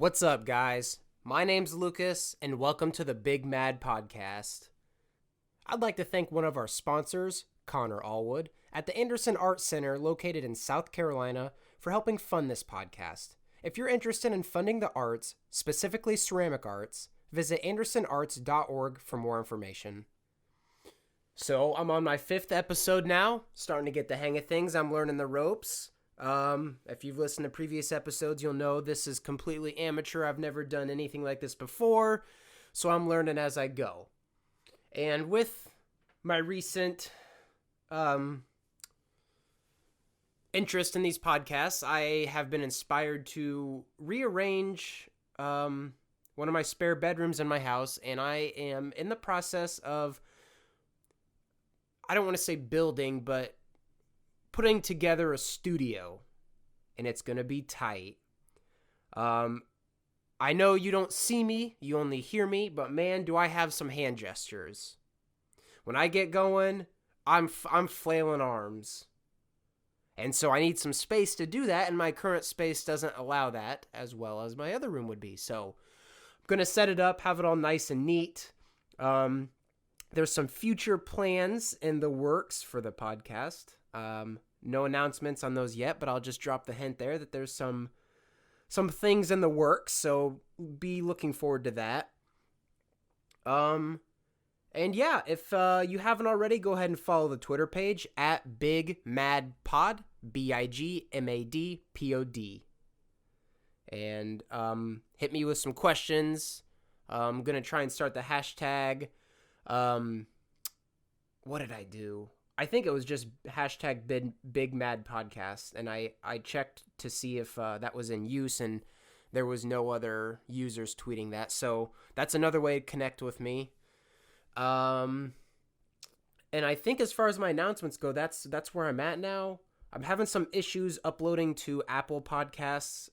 What's up, guys? My name's Lucas, and welcome to the Big Mad Podcast. I'd like to thank one of our sponsors, Connor Allwood, at the Anderson Art Center located in South Carolina for helping fund this podcast. If you're interested in funding the arts, specifically ceramic arts, visit andersonarts.org for more information. So, I'm on my 5th episode now, starting to get the hang of things. I'm learning the ropes. If you've listened to previous episodes, you'll know this is completely amateur. I've never done anything like this before, so I'm learning as I go. And with my recent interest in these podcasts, I have been inspired to rearrange one of my spare bedrooms in my house, and I am in the process of, I don't want to say building, but putting together a studio, and it's going to be tight. I know you don't see me, you only hear me, but man, do I have some hand gestures. When I get going, I'm flailing arms. And so I need some space to do that, and my current space doesn't allow that as well as my other room would be. So I'm going to set it up, have it all nice and neat. There's some future plans in the works for the podcast. No announcements on those yet, but I'll just drop the hint there that there's some things in the works, so be looking forward to that. And yeah, if you haven't already, go ahead and follow the Twitter page at Big Mad Pod, BigMadPod. And hit me with some questions. I'm going to try and start the hashtag. What did I do? I think it was just hashtag Big Mad Podcast, and I checked to see if that was in use, and there was no other users tweeting that. So that's another way to connect with me. And I think as far as my announcements go, that's where I'm at now. I'm having some issues uploading to Apple Podcasts.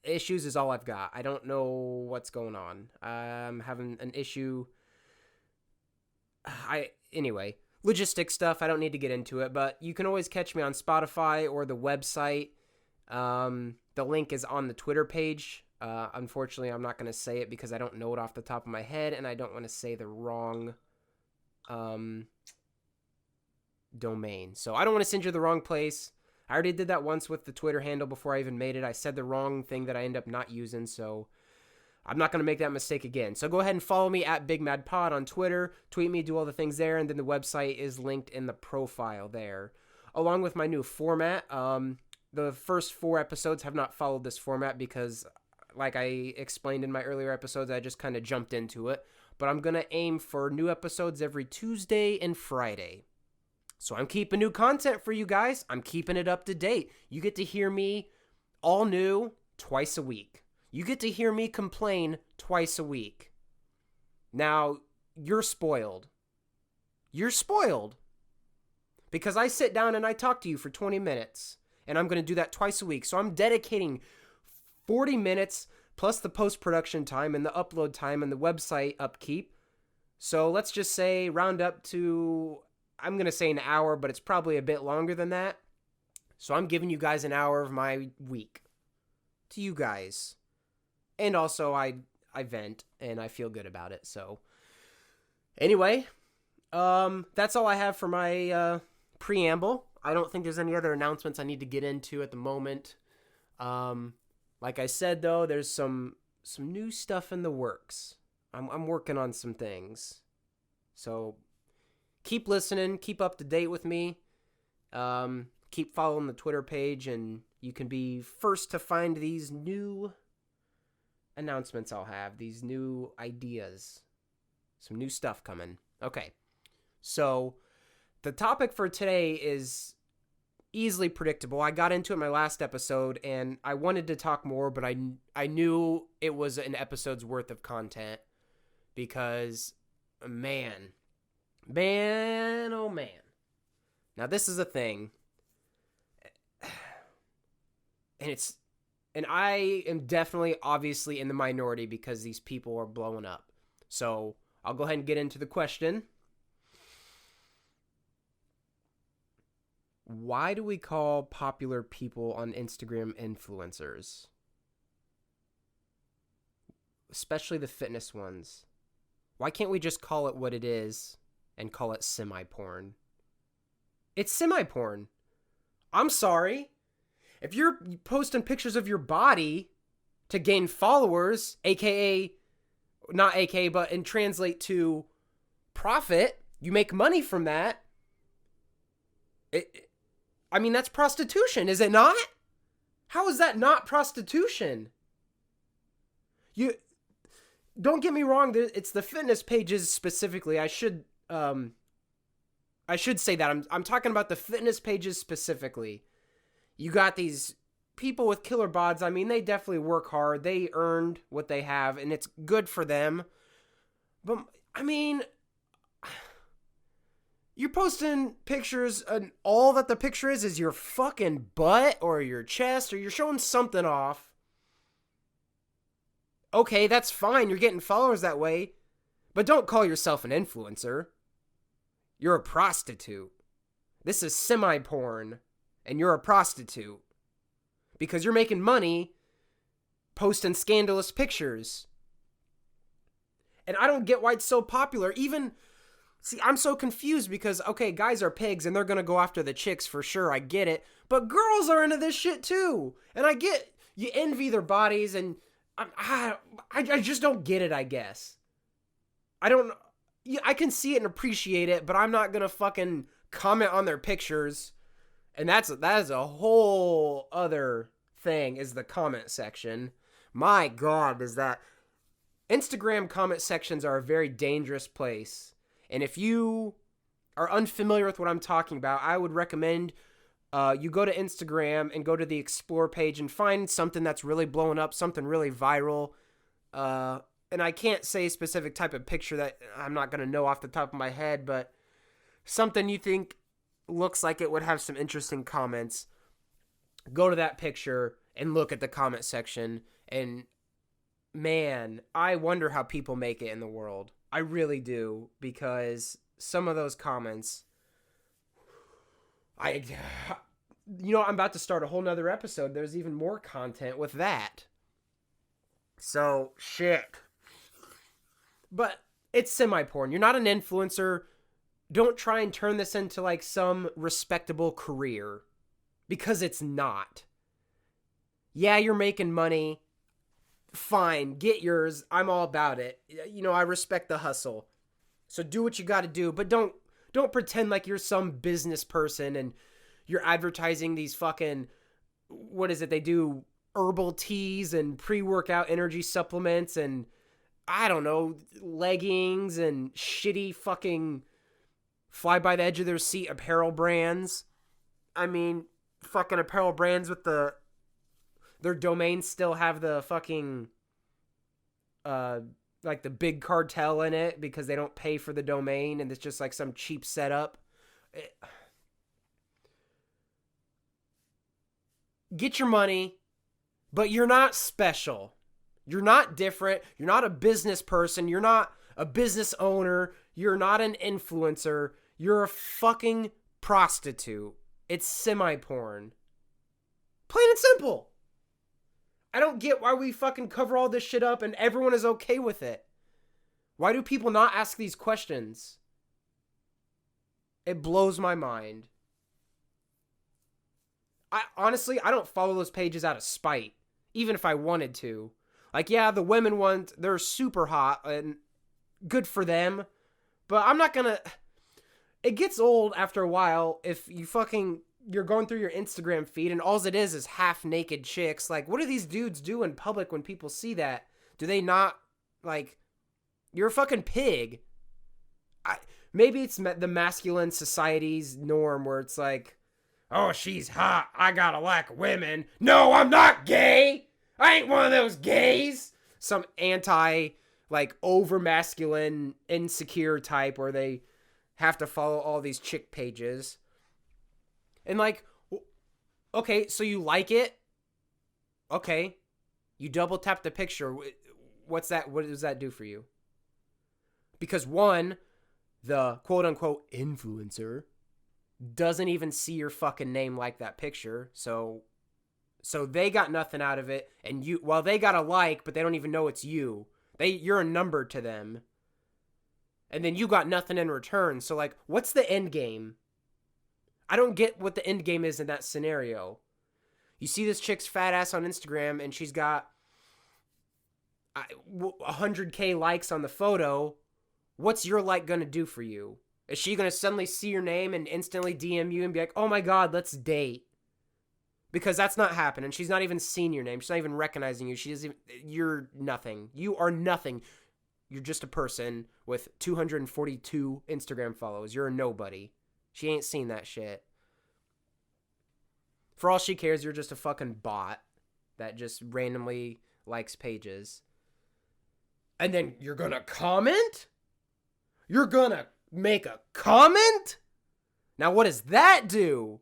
Issues is all I've got. I don't know what's going on. I'm having an issue. Anyway, logistic stuff. I don't need to get into it, but you can always catch me on Spotify or the website. The link is on the Twitter page. Unfortunately, I'm not going to say it because I don't know it off the top of my head, and I don't want to say the wrong domain. So I don't want to send you the wrong place. I already did that once with the Twitter handle before I even made it. I said the wrong thing that I end up not using, so I'm not going to make that mistake again. So go ahead and follow me at Big Mad Pod on Twitter. Tweet me, do all the things there, and then the website is linked in the profile there. Along with my new format, the first 4 episodes have not followed this format because, like I explained in my earlier episodes, I just kind of jumped into it. But I'm going to aim for new episodes every Tuesday and Friday. So I'm keeping new content for you guys. I'm keeping it up to date. You get to hear me all new twice a week. You get to hear me complain twice a week. Now, you're spoiled. You're spoiled. Because I sit down and I talk to you for 20 minutes. And I'm going to do that twice a week. So I'm dedicating 40 minutes plus the post-production time and the upload time and the website upkeep. So let's just say round up to, I'm going to say an hour, but it's probably a bit longer than that. So I'm giving you guys an hour of my week to you guys. And also, I vent, and I feel good about it. So, anyway, that's all I have for my preamble. I don't think there's any other announcements I need to get into at the moment. Like I said, though, there's some new stuff in the works. I'm working on some things. So, keep listening. Keep up to date with me. Keep following the Twitter page, and you can be first to find these new announcements I'll have, these new ideas, some new stuff coming. Okay, so the topic for today is easily predictable. I got into it in my last episode, and I wanted to talk more, but I knew it was an episode's worth of content because, man, oh man. Now, this is a thing, and I am definitely, obviously, in the minority because these people are blowing up. So I'll go ahead and get into the question. Why do we call popular people on Instagram influencers? especially the fitness ones. Why can't we just call it what it is and call it semi-porn? It's semi-porn. I'm sorry. If you're posting pictures of your body to gain followers, aka, not aka, but and translate to profit, you make money from that. I mean, that's prostitution, is it not? How is that not prostitution? You don't get me wrong. It's the fitness pages specifically. I should say that I'm talking about the fitness pages specifically. You got these people with killer bods. I mean, they definitely work hard. They earned what they have, and it's good for them. But I mean, you're posting pictures, and all that the picture is your fucking butt or your chest, or you're showing something off. Okay, that's fine. You're getting followers that way. But don't call yourself an influencer. You're a prostitute. This is semi-porn, and you're a prostitute. Because you're making money posting scandalous pictures. And I don't get why it's so popular. See, I'm so confused because, okay, guys are pigs and they're going to go after the chicks for sure. I get it. But girls are into this shit too. And I get, you envy their bodies, and I just don't get it, I guess. I can see it and appreciate it, but I'm not going to fucking comment on their pictures. And that is a whole other thing, is the comment section. My God, is that... Instagram comment sections are a very dangerous place. And if you are unfamiliar with what I'm talking about, I would recommend you go to Instagram and go to the Explore page and find something that's really blowing up, something really viral. And I can't say a specific type of picture that I'm not going to know off the top of my head, but something you think looks like it would have some interesting comments. Go to that picture and look at the comment section. And man, I wonder how people make it in the world. I really do, because some of those comments, I'm about to start a whole nother episode. There's even more content with that. So, shit. But it's semi-porn. You're not an influencer. Don't try and turn this into like some respectable career, because it's not. Yeah, you're making money. Fine, get yours. I'm all about it. I respect the hustle. So do what you got to do, but don't pretend like you're some business person and you're advertising these fucking, what is it? They do herbal teas and pre-workout energy supplements and, I don't know, leggings and shitty fucking fly by the edge of their seat apparel brands. I mean, fucking apparel brands with their domains still have the fucking, like the big cartel in it because they don't pay for the domain and it's just like some cheap setup. Get your money, but you're not special. You're not different. You're not a business person. You're not a business owner. You're not an influencer. You're a fucking prostitute. It's semi-porn. Plain and simple. I don't get why we fucking cover all this shit up and everyone is okay with it. Why do people not ask these questions? It blows my mind. Honestly, I don't follow those pages out of spite, even if I wanted to. Like, yeah, the women ones, they're super hot and good for them, but I'm not gonna... It gets old after a while if you're going through your Instagram feed and all it is half-naked chicks. Like, what do these dudes do in public when people see that? Do they not, like... You're a fucking pig. Maybe it's the masculine society's norm where it's like, oh, she's hot, I gotta like women. No, I'm not gay! I ain't one of those gays! Some over-masculine, insecure type where they have to follow all these chick pages. And like, okay, so you like it? Okay. You double tap the picture. What's that? What does that do for you? Because one, the quote-unquote influencer doesn't even see your fucking name like that picture. So they got nothing out of it. And they got a like, but they don't even know it's you. You're a number to them. And then you got nothing in return. So, like, what's the end game? I don't get what the end game is in that scenario. You see this chick's fat ass on Instagram, and she's got 100K likes on the photo. What's your like going to do for you? Is she going to suddenly see your name and instantly DM you and be like, oh my God, let's date? Because that's not happening. She's not even seen your name. She's not even recognizing you. You're nothing. You are nothing. You're just a person with 242 Instagram follows. You're a nobody. She ain't seen that shit. For all she cares, you're just a fucking bot that just randomly likes pages. And then you're gonna comment? You're gonna make a comment? Now what does that do?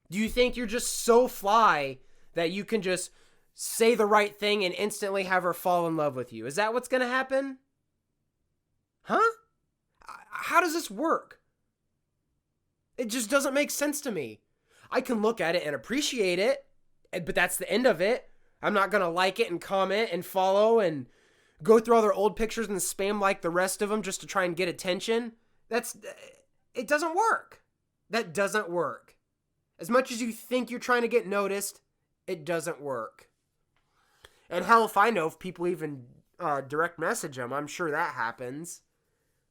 Do you think you're just so fly that you can just say the right thing and instantly have her fall in love with you? Is that what's gonna happen? Huh? How does this work? It just doesn't make sense to me. I can look at it and appreciate it, but that's the end of it. I'm not gonna like it and comment and follow and go through all their old pictures and spam like the rest of them just to try and get attention. It doesn't work. That doesn't work. As much as you think you're trying to get noticed, it doesn't work. And hell, if I know if people even direct message them, I'm sure that happens.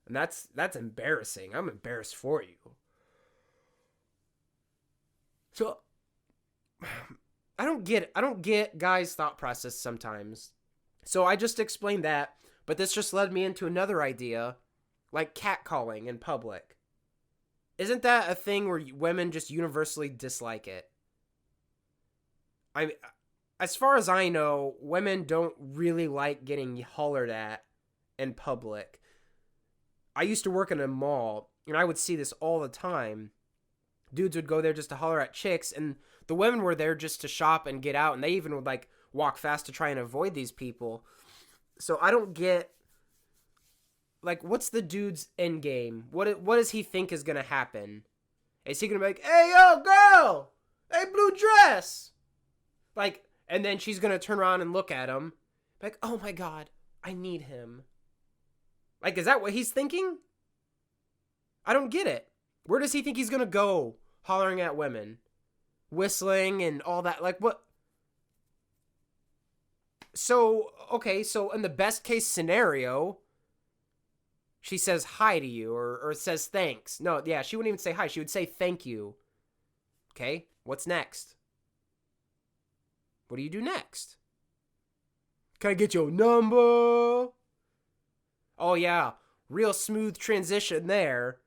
And that's embarrassing. I'm embarrassed for you. So, I don't get guys' thought process sometimes. So I just explained that, but this just led me into another idea, like catcalling in public. Isn't that a thing where women just universally dislike it? As far as I know, women don't really like getting hollered at in public. I used to work in a mall, and I would see this all the time. Dudes would go there just to holler at chicks, and the women were there just to shop and get out, and they even would, like, walk fast to try and avoid these people. So I don't get, like, what's the dude's end game? What does he think is going to happen? Is he going to be like, hey, yo, girl! Hey, blue dress! Like, and then she's going to turn around and look at him. Like, oh my God, I need him. Like, is that what he's thinking? I don't get it. Where does he think he's going to go hollering at women? Whistling and all that. Like, what? So, okay, so in the best case scenario, she says hi to you or says thanks. No, yeah, she wouldn't even say hi. She would say thank you. Okay, what's next? What do you do next? Can I get your number? Oh, yeah, real smooth transition there.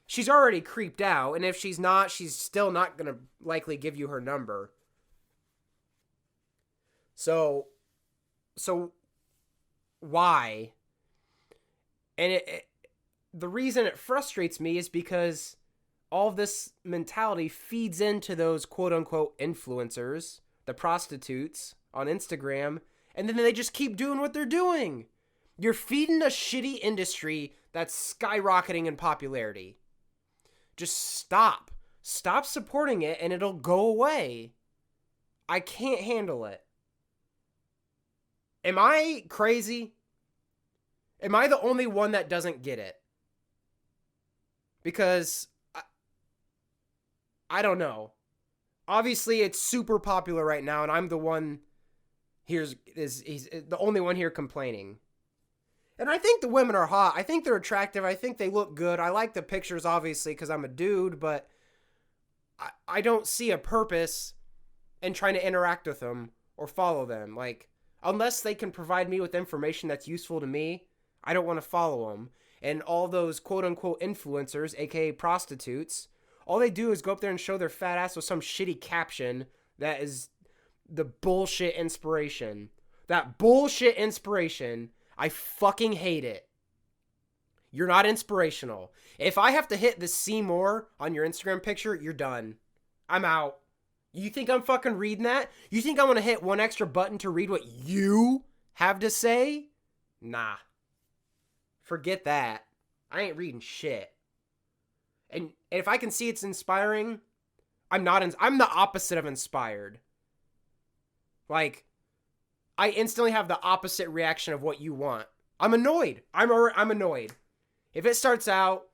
She's already creeped out, and if she's not, she's still not going to likely give you her number. So why? And the reason it frustrates me is because all this mentality feeds into those quote-unquote influencers, the prostitutes on Instagram, and then they just keep doing what they're doing. You're feeding a shitty industry that's skyrocketing in popularity. Just stop. Stop supporting it and it'll go away. I can't handle it. Am I crazy? Am I the only one that doesn't get it? Because I don't know. Obviously, it's super popular right now, and I'm the one he's the only one here complaining. And I think the women are hot. I think they're attractive. I think they look good. I like the pictures, obviously, because I'm a dude, but I don't see a purpose in trying to interact with them or follow them. Like, unless they can provide me with information that's useful to me, I don't want to follow them. And all those quote-unquote influencers, aka prostitutes, all they do is go up there and show their fat ass with some shitty caption that is the bullshit inspiration. That bullshit inspiration, I fucking hate it. You're not inspirational. If I have to hit the see more on your Instagram picture, you're done. I'm out. You think I'm fucking reading that? You think I'm gonna hit one extra button to read what you have to say? Nah. Forget that. I ain't reading shit. And if I can see it's inspiring, I'm the opposite of inspired. Like, I instantly have the opposite reaction of what you want. I'm annoyed. I'm annoyed. If it starts out,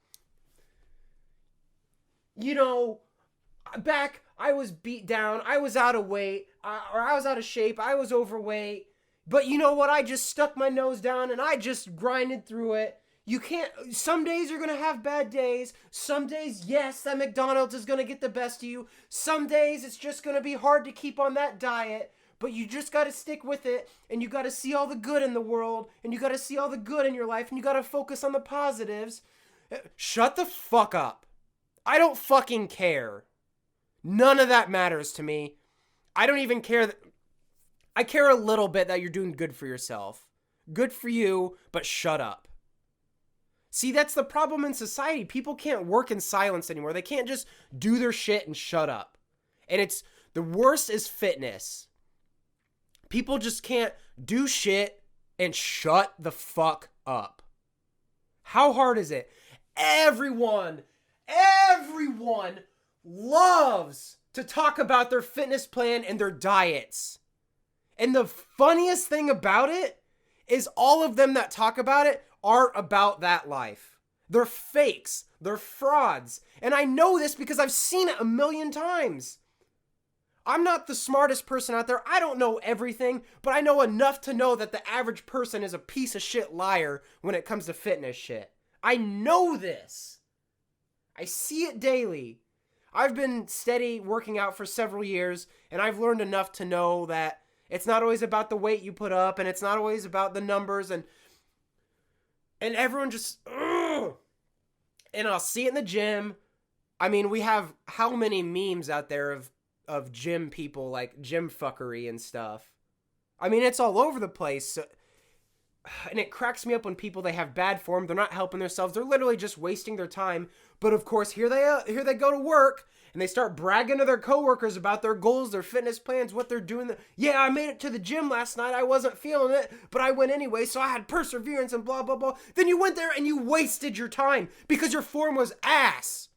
back, I was beat down, I was out of weight, or I was out of shape, I was overweight, but you know what? I just stuck my nose down and I just grinded through it. You can't, some days you're going to have bad days. Some days, yes, that McDonald's is going to get the best of you. Some days it's just going to be hard to keep on that diet, but you just got to stick with it, and you got to see all the good in the world, and you got to see all the good in your life, and you got to focus on the positives. Shut the fuck up. I don't fucking care. None of that matters to me. I don't even care I care a little bit that you're doing good for yourself. Good for you, but shut up. See, that's the problem in society. People can't work in silence anymore. They can't just do their shit and shut up. And it's, the worst is fitness. People just can't do shit and shut the fuck up. How hard is it? Everyone loves to talk about their fitness plan and their diets. And the funniest thing about it is all of them that talk about it aren't about that life. They're fakes. They're frauds. And I know this because I've seen it a million times. I'm not the smartest person out there. I don't know everything, but I know enough to know that the average person is a piece of shit liar when it comes to fitness shit. I know this. I see it daily. I've been steady working out for several years, and I've learned enough to know that it's not always about the weight you put up, and it's not always about the numbers, and everyone just, ugh. And I'll see it in the gym. I mean, we have how many memes out there of gym people, like gym fuckery and stuff. I mean, it's all over the place. And it cracks me up when people, they have bad form, they're not helping themselves, they're literally just wasting their time. But of course, here they go to work, and they start bragging to their coworkers about their goals, their fitness plans, what they're doing. Yeah, I made it to the gym last night, I wasn't feeling it, but I went anyway, so I had perseverance and blah, blah, blah. Then you went there and you wasted your time because your form was ass.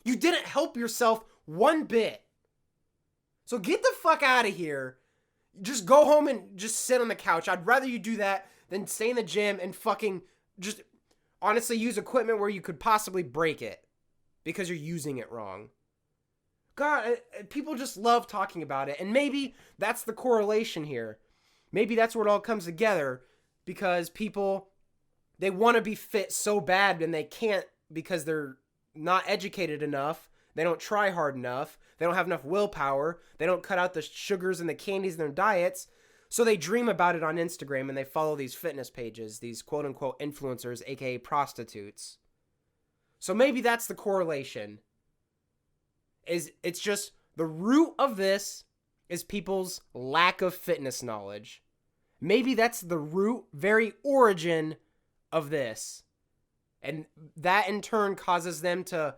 You didn't help yourself one bit. So get the fuck out of here. Just go home and just sit on the couch. I'd rather you do that than stay in the gym and fucking just honestly use equipment where you could possibly break it because you're using it wrong. God, people just love talking about it. And maybe that's the correlation here. Maybe that's where it all comes together, because people, they want to be fit so bad and they can't because they're not educated enough. They don't try hard enough. They don't have enough willpower. They don't cut out the sugars and the candies in their diets. So they dream about it on Instagram and they follow these fitness pages, these quote unquote influencers, aka prostitutes. So maybe that's the correlation. It's just the root of this is people's lack of fitness knowledge. Maybe that's the root, very origin of this. And that in turn causes them to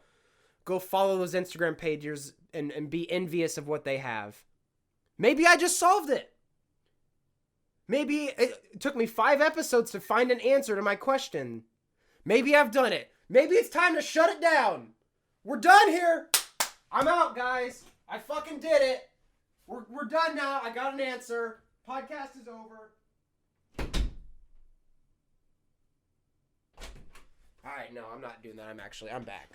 go follow those Instagram pages and be envious of what they have. Maybe I just solved it. Maybe it took me 5 episodes to find an answer to my question. Maybe I've done it. Maybe it's time to shut it down. We're done here. I'm out, guys. I fucking did it. We're done now. I got an answer. Podcast is over. All right, no, I'm not doing that. I'm back.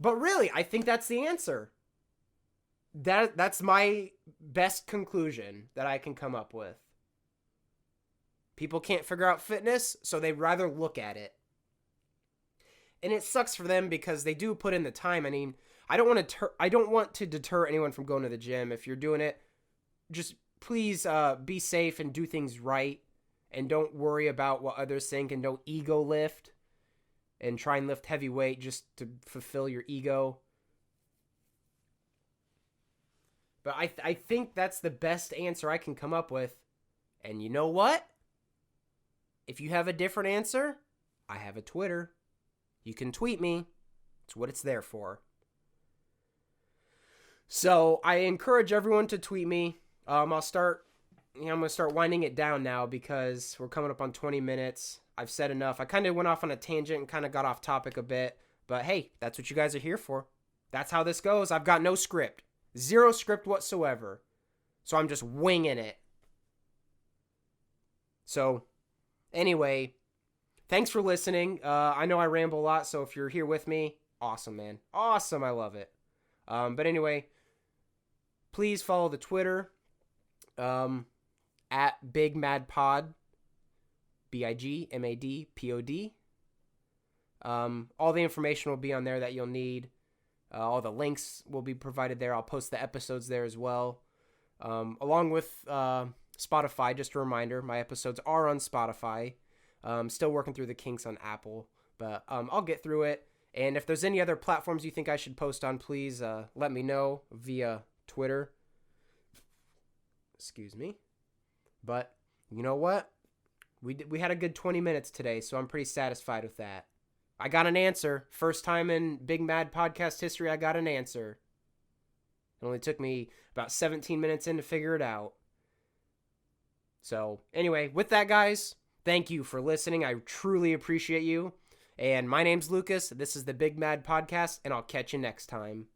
But really, I think that's the answer. That's my best conclusion that I can come up with. People can't figure out fitness, so they'd rather look at it. And it sucks for them because they do put in the time. I mean, I don't want to deter anyone from going to the gym. If you're doing it, just please be safe and do things right. And don't worry about what others think, and don't ego lift and try and lift heavy weight just to fulfill your ego. But I think that's the best answer I can come up with. And you know what? If you have a different answer, I have a Twitter. You can tweet me. It's what it's there for. So I encourage everyone to tweet me. I'm going to start winding it down now because we're coming up on 20 minutes. I've said enough. I kind of went off on a tangent and kind of got off topic a bit. But hey, that's what you guys are here for. That's how this goes. I've got no script. 0 script whatsoever. So I'm just winging it. So, anyway, thanks for listening. I know I ramble a lot, so if you're here with me, awesome, man. Awesome, I love it. But anyway, please follow the Twitter at Big Mad Pod, BIGMADPOD. All the information will be on there that you'll need. All the links will be provided there. I'll post the episodes there as well. Along with Spotify, just a reminder, my episodes are on Spotify. Still working through the kinks on Apple, but I'll get through it. And if there's any other platforms you think I should post on, please let me know via Twitter. Excuse me. But you know what? We had a good 20 minutes today, so I'm pretty satisfied with that. I got an answer. First time in Big Mad podcast history, I got an answer. It only took me about 17 minutes in to figure it out. So, anyway, with that, guys, thank you for listening. I truly appreciate you. And my name's Lucas. This is the Big Mad Podcast, and I'll catch you next time.